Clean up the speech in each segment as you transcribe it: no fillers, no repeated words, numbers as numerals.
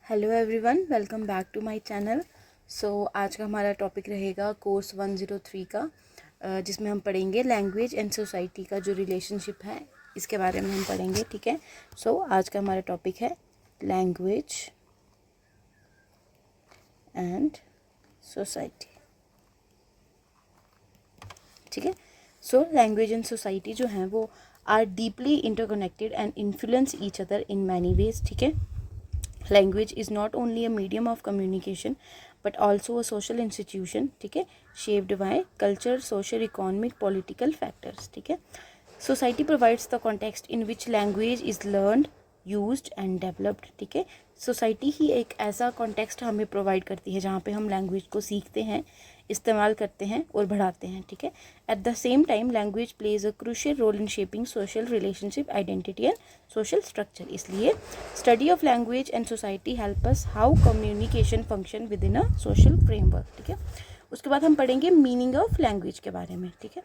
Hello everyone, welcome back to my channel. आज का हमारा टॉपिक रहेगा कोर्स 103 का, जिसमें हम पढ़ेंगे लैंग्वेज एंड सोसाइटी का जो रिलेशनशिप है इसके बारे में हम पढ़ेंगे। ठीक है। आज का हमारा टॉपिक है लैंग्वेज एंड सोसाइटी। ठीक है। लैंग्वेज एंड सोसाइटी जो है वो are deeply interconnected and influence each other in many ways. ठीक है। Language is not only a medium of communication but also a social institution. ठीक है। Shaped by culture, social, economic, political factors. ठीक है। Society provides the context in which language is learned, used and developed. ठीक है। Society ही एक ऐसा context हमें provide करती है जहाँ पे हम लैंग्वेज को सीखते हैं, इस्तेमाल करते हैं और बढ़ाते हैं। ठीक है। At the same time language plays a crucial role in shaping social relationship, identity and social structure. इसलिए study of language and society help us how communication function within a social framework. ठीक है। उसके बाद हम पढ़ेंगे meaning of language के बारे में। ठीक है।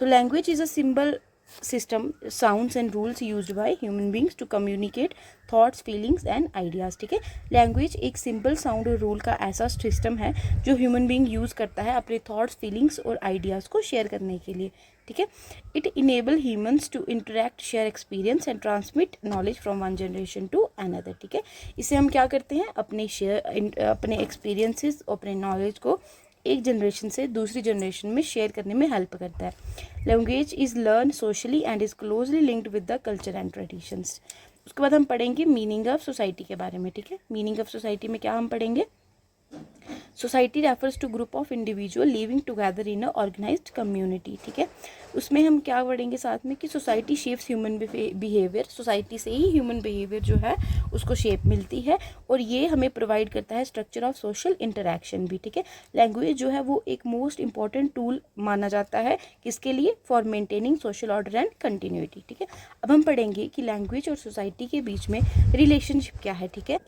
Language is a symbol system, sounds and rules used by human beings to communicate thoughts, feelings and ideas। ठीक है। लैंग्वेज एक सिंपल साउंड और रूल का ऐसा सिस्टम है जो ह्यूमन बींग यूज़ करता है अपने थॉट्स, फीलिंग्स और आइडियाज़ को शेयर करने के लिए। ठीक है। It enable humans to interact, share experience and transmit knowledge from one generation to another. ठीक है। इससे हम क्या करते हैं, अपने एक्सपीरियंसेस, अपने नॉलेज को एक जनरेशन से दूसरी जनरेशन में शेयर करने में हेल्प करता है। Language is learn socially and is closely linked with the culture and traditions. उसके बाद हम पढ़ेंगे मीनिंग ऑफ सोसाइटी के बारे में। ठीक है। मीनिंग ऑफ सोसाइटी में क्या हम पढ़ेंगे, society refers to group of individual living together in a organised community. ठीक है। उसमें हम क्या पढ़ेंगे साथ में कि society shapes human behaviour. Society से ही ह्यूमन बिहेवियर जो है उसको शेप मिलती है और ये हमें प्रोवाइड करता है स्ट्रक्चर ऑफ सोशल इंटरेक्शन भी। ठीक है। लैंग्वेज जो है वो एक मोस्ट इंपॉर्टेंट टूल माना जाता है किसके लिए, for maintaining social order and continuity. ठीक है। अब हम पढ़ेंगे कि लैंग्वेज और सोसाइटी के बीच में रिलेशनशिप क्या है। ठीक है।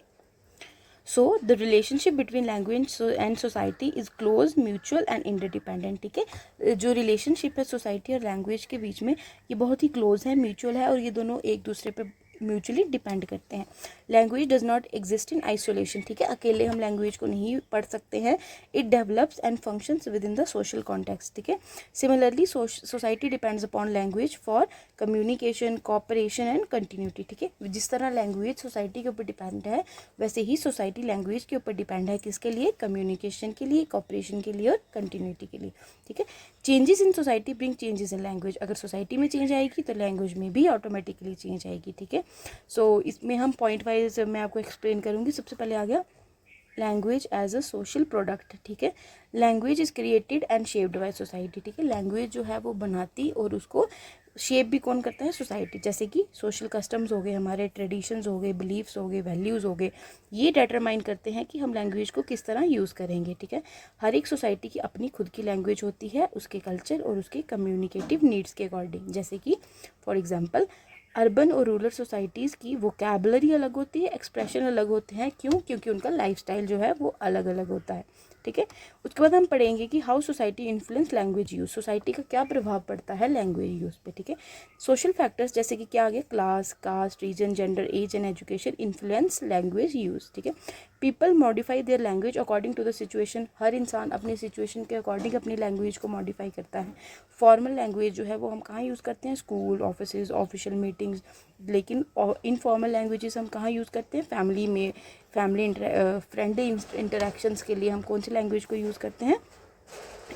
The relationship between language and society is close, mutual and interdependent. ठीक है। जो रिलेशनशिप है सोसाइटी और लैंग्वेज के बीच में ये बहुत ही क्लोज है, म्यूचुअल है और ये दोनों एक दूसरे पे म्यूचुअली डिपेंड करते हैं। Language does not exist in isolation. ठीक है। अकेले हम लैंग्वेज को नहीं पढ़ सकते हैं। It develops and functions with in the social context. ठीक है। Similarly society depends upon language for communication, cooperation and continuity. ठीक है। जिस तरह लैंग्वेज सोसाइटी के ऊपर डिपेंड है वैसे ही सोसाइटी लैंग्वेज के ऊपर डिपेंड है, किसके लिए, कम्युनिकेशन के लिए, कॉपरेशन के लिए और कंटिन्यूटी के लिए। ठीक है। Changes in society bring changes in language. अगर सोसाइटी में चेंज आएगी तो लैंग्वेज में भी ऑटोमेटिकली चेंज आएगी। ठीक है। इसमें हम पॉइंट वाइज मैं आपको एक्सप्लेन करूँगी। सबसे पहले आ गया language as a social product. ठीक है। Language is created and shaped by society. ठीक है। लैंग्वेज जो है वो बनाती और उसको शेप भी कौन करता है, सोसाइटी। जैसे कि सोशल कस्टम्स हो गए, हमारे ट्रेडिशंस हो गए, बिलीव्स हो गए, वैल्यूज़ हो गए, ये डिटरमाइन करते हैं कि हम लैंग्वेज को किस तरह यूज़ करेंगे। ठीक है। हर एक सोसाइटी की अपनी खुद की लैंग्वेज होती है, उसके कल्चर और उसके कम्युनिकेटिव नीड्स के अकॉर्डिंग। जैसे कि फॉर एग्जांपल अर्बन और रूरल सोसाइटीज़ की वोकैबुलरी अलग होती है, एक्सप्रेशन अलग होते हैं। क्यों? क्योंकि उनका लाइफस्टाइल जो है वो अलग अलग होता है। ठीक है। उसके बाद हम पढ़ेंगे कि how society influence language use. Society का क्या प्रभाव पड़ता है लैंग्वेज यूज़ पे। ठीक है। सोशल फैक्टर्स जैसे कि क्या आ गया, class, caste, region, gender, age and education influence language use. ठीक है। People modify their language according to the situation. हर इंसान अपने सिचुएशन के अकॉर्डिंग अपनी लैंग्वेज को मॉडिफाई करता है। फॉर्मल लैंग्वेज जो है वो हम कहाँ यूज़ करते हैं, स्कूल, ऑफिस, ऑफिशियल मीटिंग्स। लेकिन इनफॉर्मल लैंग्वेजेस हम कहाँ यूज़ करते हैं, फैमिली में, फ्रेंडली इंटरेक्शंस के लिए हम कौन सी लैंग्वेज को यूज़ करते हैं,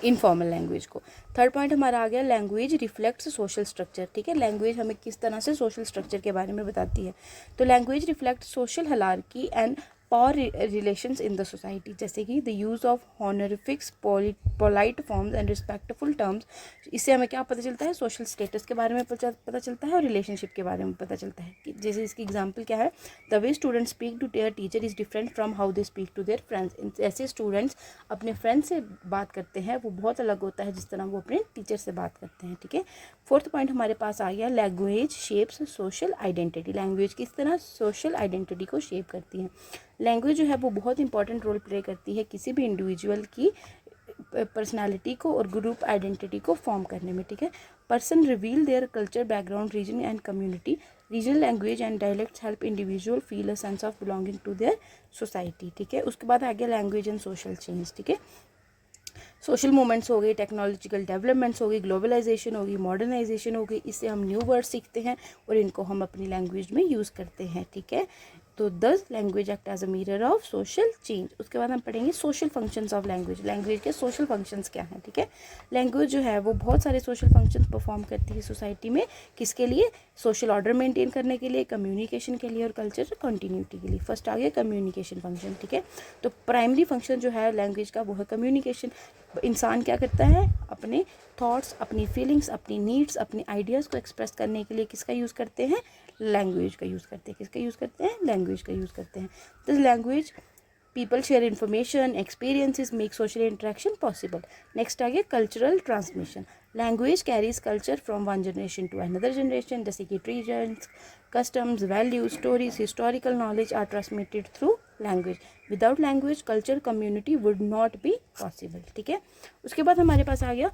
इनफॉर्मल लैंग्वेज को। थर्ड पॉइंट हमारा आ गया लैंग्वेज रिफ्लेक्ट्स सोशल स्ट्रक्चर। ठीक है। लैंग्वेज हमें किस तरह से सोशल स्ट्रक्चर के बारे में बताती है। तो language reflect social hierarchy and power relations in the society. जैसे कि the use of honorifics, polite forms and respectful terms. इससे हमें क्या पता चलता है, सोशल स्टेटस के बारे में पता चलता है और रिलेशनशिप के बारे में पता चलता है। कि जैसे इसकी एग्जांपल क्या है, the way student speak to their teacher is different from how they speak to their friends. ऐसे स्टूडेंट्स अपने फ्रेंड्स से बात करते हैं वो बहुत अलग होता है जिस तरह वो अपने टीचर से बात करते हैं। ठीक है। फोर्थ पॉइंट हमारे पास आ गया language shapes social identity. Language किस तरह सोशल आइडेंटिटी को शेप करती है। लैंग्वेज जो है वो बहुत इंपॉर्टेंट रोल प्ले करती है किसी भी इंडिविजुअल की पर्सनालिटी को और ग्रुप आइडेंटिटी को फॉर्म करने में। ठीक है। Person reveal their culture, background, region and community. Regional language and dialects help individual feel a sense of belonging to their society, ठीक है। उसके बाद आ गया लैंग्वेज एंड सोशल चेंज, ठीक है। सोशल मूवमेंट्स हो गई, टेक्नोलॉजिकल डेवलपमेंट्स हो गई, ग्लोबलाइजेशन होगी, मॉडर्नाइजेशन हो गई, इससे हम न्यू वर्ड सीखते हैं और इनको हम अपनी लैंग्वेज में यूज़ करते हैं, ठीक है। तो thus language act as a mirror of social change. उसके बाद हम पढ़ेंगे social functions of language, language के सोशल फंक्शंस क्या हैं, ठीक है। लैंग्वेज जो है वो बहुत सारे सोशल फंक्शंस परफॉर्म करती है सोसाइटी में, किसके लिए, सोशल ऑर्डर मेंटेन करने के लिए, कम्युनिकेशन के लिए और कल्चर कंटिन्यूटी के लिए। फर्स्ट आ गया कम्युनिकेशन फंक्शन, ठीक है। तो प्राइमरी फंक्शन जो है लैंग्वेज का वो है कम्युनिकेशन। इंसान क्या करता है, अपने थॉट्स, अपनी फीलिंग्स, अपनी नीड्स, अपने आइडियाज़ को एक्सप्रेस करने के लिए किसका यूज़ करते हैं, लैंग्वेज का यूज़ करते हैं। किसका यूज़ करते हैं, लैंग्वेज का यूज़ करते हैं। This language people share information, experiences, make social interaction possible. Next आ गया cultural transmission. Language carries culture from one generation to another generation, जैसे कि traditions, customs, values, stories, historical knowledge are transmitted through language. Without language culture community would not be possible, ठीक है। उसके बाद हमारे पास आ गया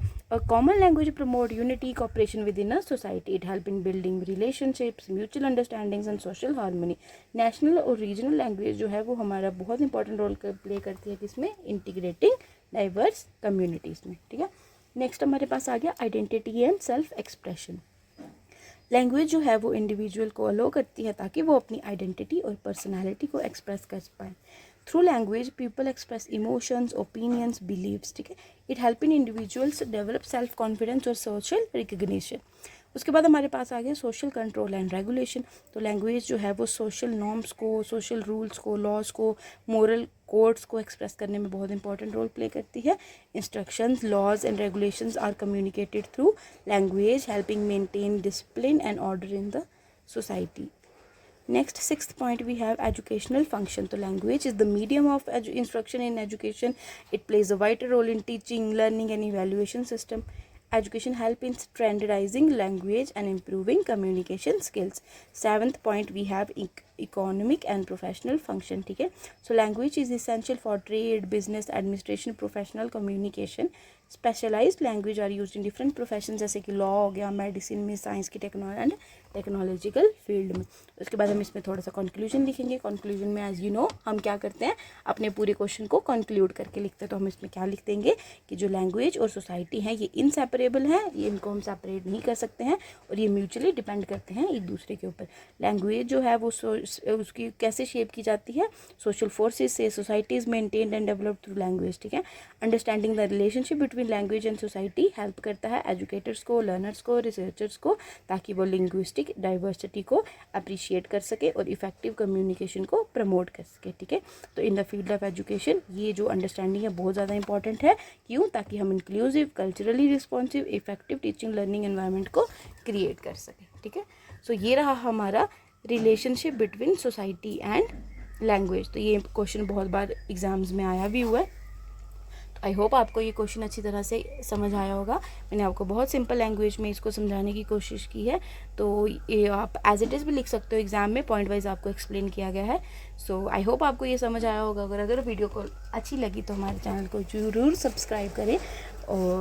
common language promote unity cooperation within a society, it help in building relationships, mutual understandings and social harmony. National और regional language जो है वो हमारा बहुत इंपॉर्टेंट रोल प्ले करती है किसमें, इंटीग्रेटिंग डाइवर्स कम्युनिटीज़ में, ठीक है। नेक्स्ट हमारे पास आ गया identity and self expression. Language जो है वो इंडिविजुअल को अलो करती है ताकि वो अपनी आइडेंटिटी और पर्सनालिटी को एक्सप्रेस कर पाए। Through language people express emotions, opinions, beliefs, ठीक है। It help in individuals develop self confidence और सोशल रिकग्निशन। उसके बाद हमारे पास आ गया सोशल कंट्रोल एंड रेगुलेशन। तो लैंग्वेज जो है वो सोशल नॉर्म्स को, सोशल रूल्स को, लॉज को, मोरल कोड्स को एक्सप्रेस करने में बहुत इंपॉर्टेंट रोल प्ले करती है। Instructions, laws and regulations are communicated through language, helping maintain discipline and order in the society. Next, sixth point, we have educational function. So language is the medium of instruction in education. It plays a vital role in teaching, learning and evaluation system. Education help in standardizing language and improving communication skills. Seventh point, we have economic and professional function, ठीक है। So language is essential for trade, business, administration, professional communication. Specialised language are use in different profession, जैसे कि law हो गया, medicine में, science की technological field में। उसके बाद हम इसमें थोड़ा सा कंक्लूजन लिखेंगे। कंक्लूजन में एज यू नो हम क्या करते हैं, अपने पूरे क्वेश्चन को कंक्लूड करके लिखते हैं। तो हम इसमें क्या लिख देंगे कि जो लैंग्वेज और सोसाइटी है ये इनसेपरेबल है, ये इनको हम सेपरेट नहीं कर सकते हैं और ये म्यूचुअली डिपेंड करते हैं एक दूसरे के ऊपर। लैंग्वेज जो है वो उसकी कैसे शेप की जाती है, सोशल फोर्सेस से। Societies maintained and developed through language, ठीक है। Understanding the relationship between language and society help करता है एजुकेटर्स को, लर्नर्स को, रिसर्चर्स को, ताकि वो लिंग्विस्टिक डाइवर्सिटी को अप्रिशिएट कर सके और इफेक्टिव कम्युनिकेशन को प्रमोट कर सके, ठीक है। तो in the field of education ये जो अंडरस्टैंडिंग है बहुत ज़्यादा इंपॉर्टेंट है। क्यों? ताकि हम inclusive, culturally responsive, effective teaching learning environment को क्रिएट कर सकें, ठीक है। सो ये रहा हमारा relationship between society and language. तो ये क्वेश्चन बहुत बार एग्जाम्स में आया भी हुआ है। आई होप आपको ये क्वेश्चन अच्छी तरह से समझ आया होगा। मैंने आपको बहुत सिंपल लैंग्वेज में इसको समझाने की कोशिश की है। तो ये आप एज इट इज़ भी लिख सकते हो, एग्ज़ाम में पॉइंट वाइज आपको एक्सप्लेन किया गया है। सो आई होप आपको ये समझ आया होगा। अगर वीडियो को अच्छी लगी तो हमारे चैनल को ज़रूर सब्सक्राइब करें और